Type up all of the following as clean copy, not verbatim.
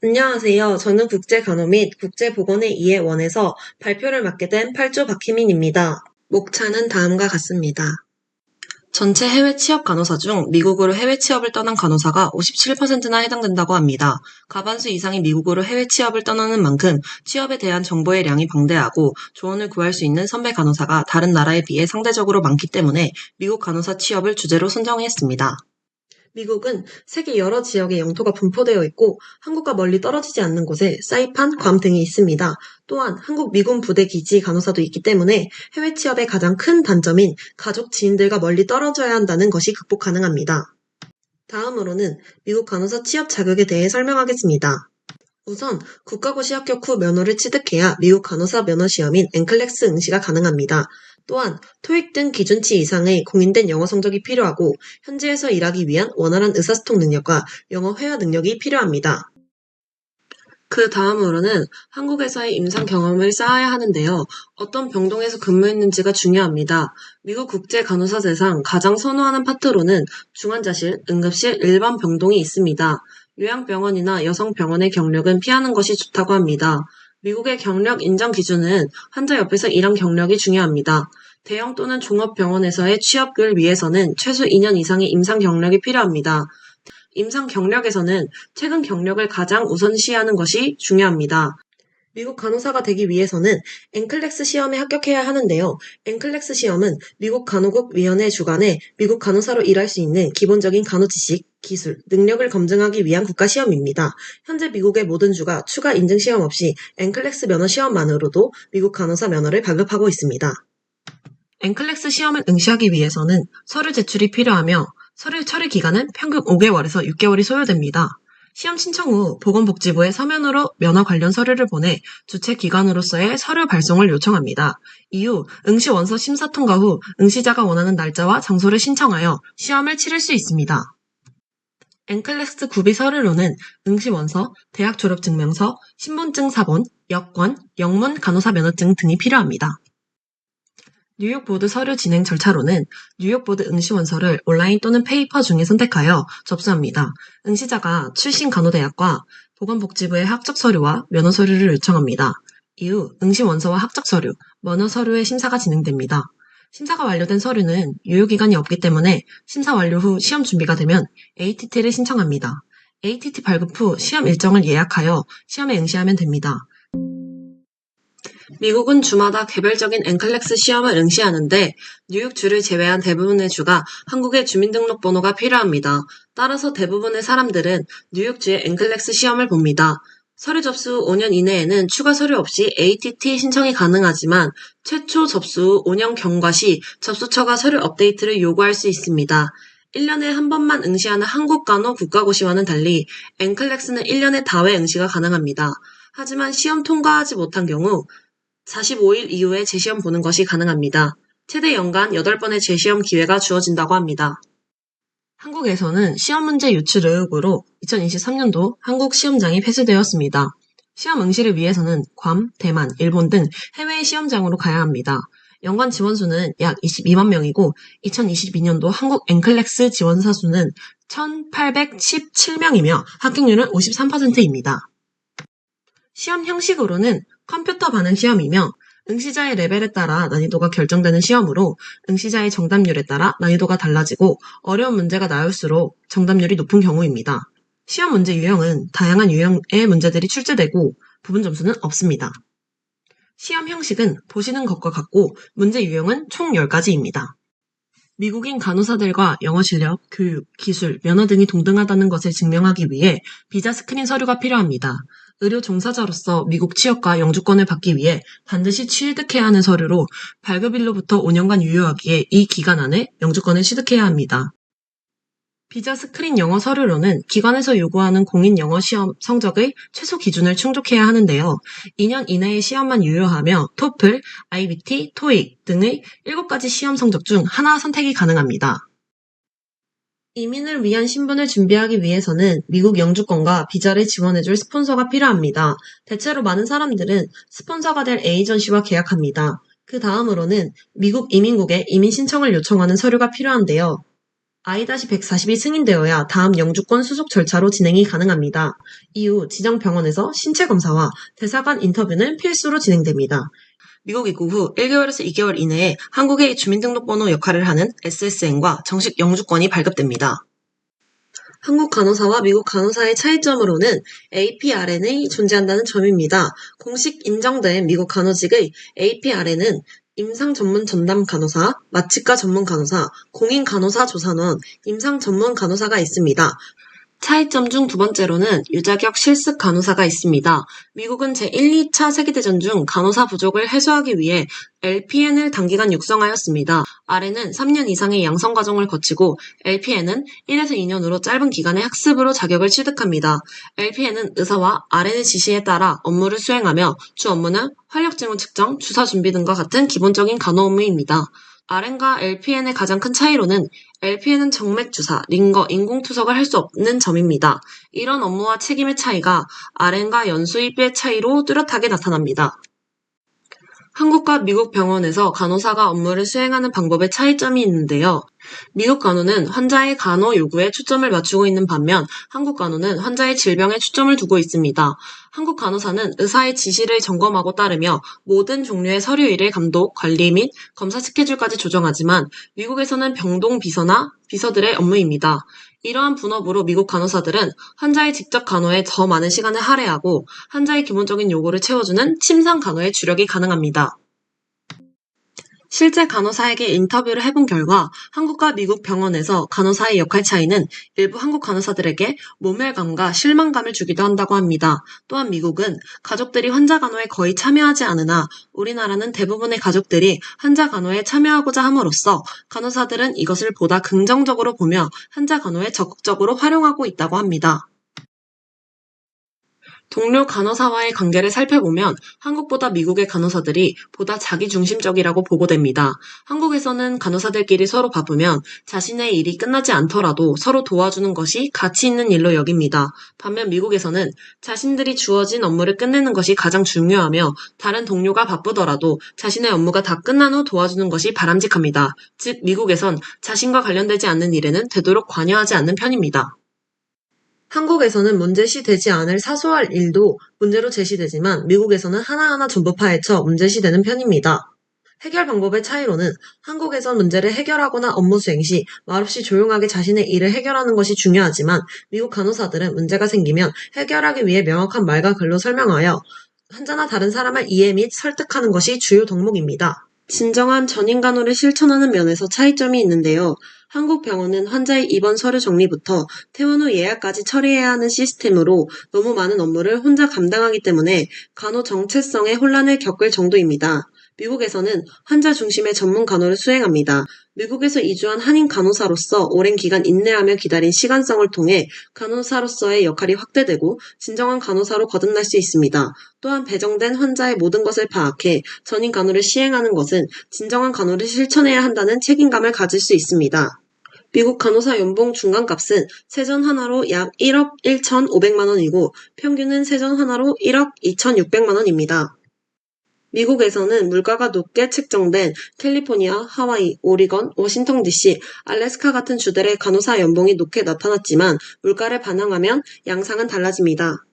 안녕하세요. 저는 국제간호 및 국제보건의 이해원에서 발표를 맡게 된 8조 박희민입니다. 목차는 다음과 같습니다. 전체 해외 취업 간호사 중 미국으로 해외 취업을 떠난 간호사가 57%나 해당된다고 합니다. 과반수 이상이 미국으로 해외 취업을 떠나는 만큼 취업에 대한 정보의 량이 방대하고 조언을 구할 수 있는 선배 간호사가 다른 나라에 비해 상대적으로 많기 때문에 미국 간호사 취업을 주제로 선정했습니다. 미국은 세계 여러 지역에 영토가 분포되어 있고 한국과 멀리 떨어지지 않는 곳에 사이판, 괌 등이 있습니다. 또한 한국 미군 부대 기지 간호사도 있기 때문에 해외 취업의 가장 큰 단점인 가족 지인들과 멀리 떨어져야 한다는 것이 극복 가능합니다. 다음으로는 미국 간호사 취업 자격에 대해 설명하겠습니다. 우선 국가고시 합격 후 면허를 취득해야 미국 간호사 면허 시험인 NCLEX 응시가 가능합니다. 또한 토익 등 기준치 이상의 공인된 영어 성적이 필요하고 현지에서 일하기 위한 원활한 의사소통 능력과 영어 회화 능력이 필요합니다. 그 다음으로는 한국에서의 임상 경험을 쌓아야 하는데요. 어떤 병동에서 근무했는지가 중요합니다. 미국 국제간호사제상 가장 선호하는 파트로는 중환자실, 응급실, 일반 병동이 있습니다. 요양병원이나 여성병원의 경력은 피하는 것이 좋다고 합니다. 미국의 경력 인정 기준은 환자 옆에서 일한 경력이 중요합니다. 대형 또는 종합병원에서의 취업을 위해서는 최소 2년 이상의 임상 경력이 필요합니다. 임상 경력에서는 최근 경력을 가장 우선시하는 것이 중요합니다. 미국 간호사가 되기 위해서는 NCLEX 시험에 합격해야 하는데요. NCLEX 시험은 미국 간호국 위원회 주관에 미국 간호사로 일할 수 있는 기본적인 간호 지식, 기술, 능력을 검증하기 위한 국가시험입니다. 현재 미국의 모든 주가 추가 인증 시험 없이 NCLEX 면허 시험만으로도 미국 간호사 면허를 발급하고 있습니다. NCLEX 시험을 응시하기 위해서는 서류 제출이 필요하며 서류 처리 기간은 평균 5개월에서 6개월이 소요됩니다. 시험 신청 후 보건복지부에 서면으로 면허 관련 서류를 보내 주최 기관으로서의 서류 발송을 요청합니다. 이후 응시 원서 심사 통과 후 응시자가 원하는 날짜와 장소를 신청하여 시험을 치를 수 있습니다. NCLEX 구비 서류로는 응시 원서, 대학 졸업 증명서, 신분증 사본, 여권, 영문 간호사 면허증 등이 필요합니다. 뉴욕보드 서류 진행 절차로는 뉴욕보드 응시원서를 온라인 또는 페이퍼 중에 선택하여 접수합니다. 응시자가 출신 간호대학과 보건복지부의 학적 서류와 면허 서류를 요청합니다. 이후 응시원서와 학적 서류, 면허 서류의 심사가 진행됩니다. 심사가 완료된 서류는 유효기간이 없기 때문에 심사 완료 후 시험 준비가 되면 ATT를 신청합니다. ATT 발급 후 시험 일정을 예약하여 시험에 응시하면 됩니다. 미국은 주마다 개별적인 NCLEX 시험을 응시하는데 뉴욕주를 제외한 대부분의 주가 한국의 주민등록번호가 필요합니다. 따라서 대부분의 사람들은 뉴욕주의 NCLEX 시험을 봅니다. 서류 접수 후 5년 이내에는 추가 서류 없이 ATT 신청이 가능하지만 최초 접수 후 5년 경과 시 접수처가 서류 업데이트를 요구할 수 있습니다. 1년에 한 번만 응시하는 한국간호 국가고시와는 달리 NCLEX는 1년에 다회 응시가 가능합니다. 하지만 시험 통과하지 못한 경우 45일 이후에 재시험 보는 것이 가능합니다. 최대 연간 8번의 재시험 기회가 주어진다고 합니다. 한국에서는 시험 문제 유출 의혹으로 2023년도 한국 시험장이 폐쇄되었습니다. 시험 응시를 위해서는 괌, 대만, 일본 등 해외의 시험장으로 가야 합니다. 연간 지원수는 약 22만 명이고 2022년도 한국 NCLEX 지원사 수는 1,817명이며 합격률은 53%입니다. 시험 형식으로는 컴퓨터 반응 시험이며 응시자의 레벨에 따라 난이도가 결정되는 시험으로 응시자의 정답률에 따라 난이도가 달라지고 어려운 문제가 나올수록 정답률이 높은 경우입니다. 시험 문제 유형은 다양한 유형의 문제들이 출제되고 부분 점수는 없습니다. 시험 형식은 보시는 것과 같고 문제 유형은 총 10가지입니다. 미국인 간호사들과 영어 실력, 교육, 기술, 면허 등이 동등하다는 것을 증명하기 위해 비자 스크린 서류가 필요합니다. 의료 종사자로서 미국 취업과 영주권을 받기 위해 반드시 취득해야 하는 서류로 발급일로부터 5년간 유효하기에 이 기간 안에 영주권을 취득해야 합니다. 비자 스크린 영어 서류로는 기관에서 요구하는 공인 영어 시험 성적의 최소 기준을 충족해야 하는데요. 2년 이내의 시험만 유효하며 토플, IBT, 토익 등의 7가지 시험 성적 중 하나 선택이 가능합니다. 이민을 위한 신분을 준비하기 위해서는 미국 영주권과 비자를 지원해줄 스폰서가 필요합니다. 대체로 많은 사람들은 스폰서가 될 에이전시와 계약합니다. 그 다음으로는 미국 이민국에 이민 신청을 요청하는 서류가 필요한데요. I-140이 승인되어야 다음 영주권 수속 절차로 진행이 가능합니다. 이후 지정 병원에서 신체 검사와 대사관 인터뷰는 필수로 진행됩니다. 미국 입국 후 1개월에서 2개월 이내에 한국의 주민등록번호 역할을 하는 SSN과 정식 영주권이 발급됩니다. 한국 간호사와 미국 간호사의 차이점으로는 APRN이 존재한다는 점입니다. 공식 인정된 미국 간호직의 APRN은 임상 전문 전담 간호사, 마취과 전문 간호사, 공인 간호사 조산원, 임상 전문 간호사가 있습니다. 차이점 중 두 번째로는 유자격 실습 간호사가 있습니다. 미국은 제1, 2차 세계대전 중 간호사 부족을 해소하기 위해 LPN을 단기간 육성하였습니다. RN은 3년 이상의 양성 과정을 거치고 LPN은 1에서 2년으로 짧은 기간의 학습으로 자격을 취득합니다. LPN은 의사와 RN의 지시에 따라 업무를 수행하며 주 업무는 활력 징후 측정, 주사 준비 등과 같은 기본적인 간호 업무입니다. RN과 LPN의 가장 큰 차이로는 LPN은 정맥 주사, 링거, 인공투석을 할 수 없는 점입니다. 이런 업무와 책임의 차이가 RN과 연수입의 차이로 뚜렷하게 나타납니다. 한국과 미국 병원에서 간호사가 업무를 수행하는 방법에 차이점이 있는데요. 미국 간호는 환자의 간호 요구에 초점을 맞추고 있는 반면 한국 간호는 환자의 질병에 초점을 두고 있습니다. 한국 간호사는 의사의 지시를 점검하고 따르며 모든 종류의 서류일을 감독, 관리 및 검사 스케줄까지 조정하지만 미국에서는 병동 비서나 비서들의 업무입니다. 이러한 분업으로 미국 간호사들은 환자의 직접 간호에 더 많은 시간을 할애하고 환자의 기본적인 요구를 채워주는 침상 간호에 주력이 가능합니다. 실제 간호사에게 인터뷰를 해본 결과 한국과 미국 병원에서 간호사의 역할 차이는 일부 한국 간호사들에게 모멸감과 실망감을 주기도 한다고 합니다. 또한 미국은 가족들이 환자 간호에 거의 참여하지 않으나 우리나라는 대부분의 가족들이 환자 간호에 참여하고자 함으로써 간호사들은 이것을 보다 긍정적으로 보며 환자 간호에 적극적으로 활용하고 있다고 합니다. 동료 간호사와의 관계를 살펴보면 한국보다 미국의 간호사들이 보다 자기중심적이라고 보고됩니다. 한국에서는 간호사들끼리 서로 바쁘면 자신의 일이 끝나지 않더라도 서로 도와주는 것이 가치 있는 일로 여깁니다. 반면 미국에서는 자신들이 주어진 업무를 끝내는 것이 가장 중요하며 다른 동료가 바쁘더라도 자신의 업무가 다 끝난 후 도와주는 것이 바람직합니다. 즉 미국에선 자신과 관련되지 않는 일에는 되도록 관여하지 않는 편입니다. 한국에서는 문제시 되지 않을 사소할 일도 문제로 제시되지만 미국에서는 하나하나 전부 파헤쳐 문제시되는 편입니다. 해결 방법의 차이로는 한국에선 문제를 해결하거나 업무 수행 시 말없이 조용하게 자신의 일을 해결하는 것이 중요하지만 미국 간호사들은 문제가 생기면 해결하기 위해 명확한 말과 글로 설명하여 환자나 다른 사람을 이해 및 설득하는 것이 주요 덕목입니다. 진정한 전인 간호를 실천하는 면에서 차이점이 있는데요. 한국 병원은 환자의 입원 서류 정리부터 퇴원 후 예약까지 처리해야 하는 시스템으로 너무 많은 업무를 혼자 감당하기 때문에 간호 정체성에 혼란을 겪을 정도입니다. 미국에서는 환자 중심의 전문 간호를 수행합니다. 미국에서 이주한 한인 간호사로서 오랜 기간 인내하며 기다린 시간성을 통해 간호사로서의 역할이 확대되고 진정한 간호사로 거듭날 수 있습니다. 또한 배정된 환자의 모든 것을 파악해 전인 간호를 시행하는 것은 진정한 간호를 실천해야 한다는 책임감을 가질 수 있습니다. 미국 간호사 연봉 중간값은 세전 하나로 약 1억 1,500만 원이고 평균은 세전 하나로 1억 2,600만 원입니다. 미국에서는 물가가 높게 책정된 캘리포니아, 하와이, 오리건, 워싱턴 DC, 알래스카 같은 주들의 간호사 연봉이 높게 나타났지만 물가를 반영하면 양상은 달라집니다.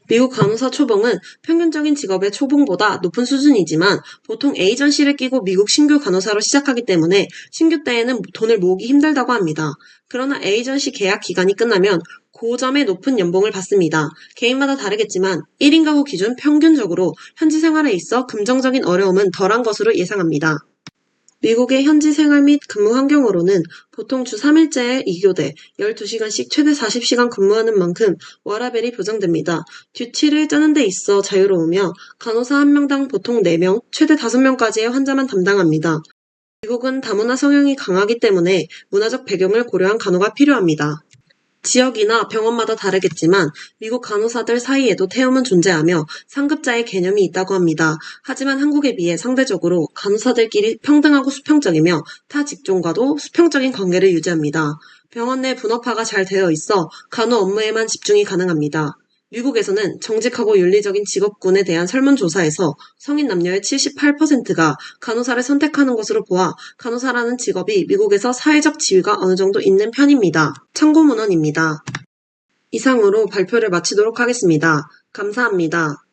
미국 간호사 초봉은 평균적인 직업의 초봉보다 높은 수준이지만 보통 에이전시를 끼고 미국 신규 간호사로 시작하기 때문에 신규 때에는 돈을 모으기 힘들다고 합니다. 그러나 에이전시 계약 기간이 끝나면 고점의 높은 연봉을 받습니다. 개인마다 다르겠지만 1인 가구 기준 평균적으로 현지 생활에 있어 금전적인 어려움은 덜한 것으로 예상합니다. 미국의 현지 생활 및 근무 환경으로는 보통 주 3일제에 2교대, 12시간씩 최대 40시간 근무하는 만큼 워라밸이 보장됩니다. 듀티를 짜는 데 있어 자유로우며 간호사 한 명당 보통 4명, 최대 5명까지의 환자만 담당합니다. 미국은 다문화 성향이 강하기 때문에 문화적 배경을 고려한 간호가 필요합니다. 지역이나 병원마다 다르겠지만 미국 간호사들 사이에도 태움은 존재하며 상급자의 개념이 있다고 합니다. 하지만 한국에 비해 상대적으로 간호사들끼리 평등하고 수평적이며 타 직종과도 수평적인 관계를 유지합니다. 병원 내 분업화가 잘 되어 있어 간호 업무에만 집중이 가능합니다. 미국에서는 정직하고 윤리적인 직업군에 대한 설문조사에서 성인 남녀의 78%가 간호사를 선택하는 것으로 보아 간호사라는 직업이 미국에서 사회적 지위가 어느 정도 있는 편입니다. 참고문헌입니다. 이상으로 발표를 마치도록 하겠습니다. 감사합니다.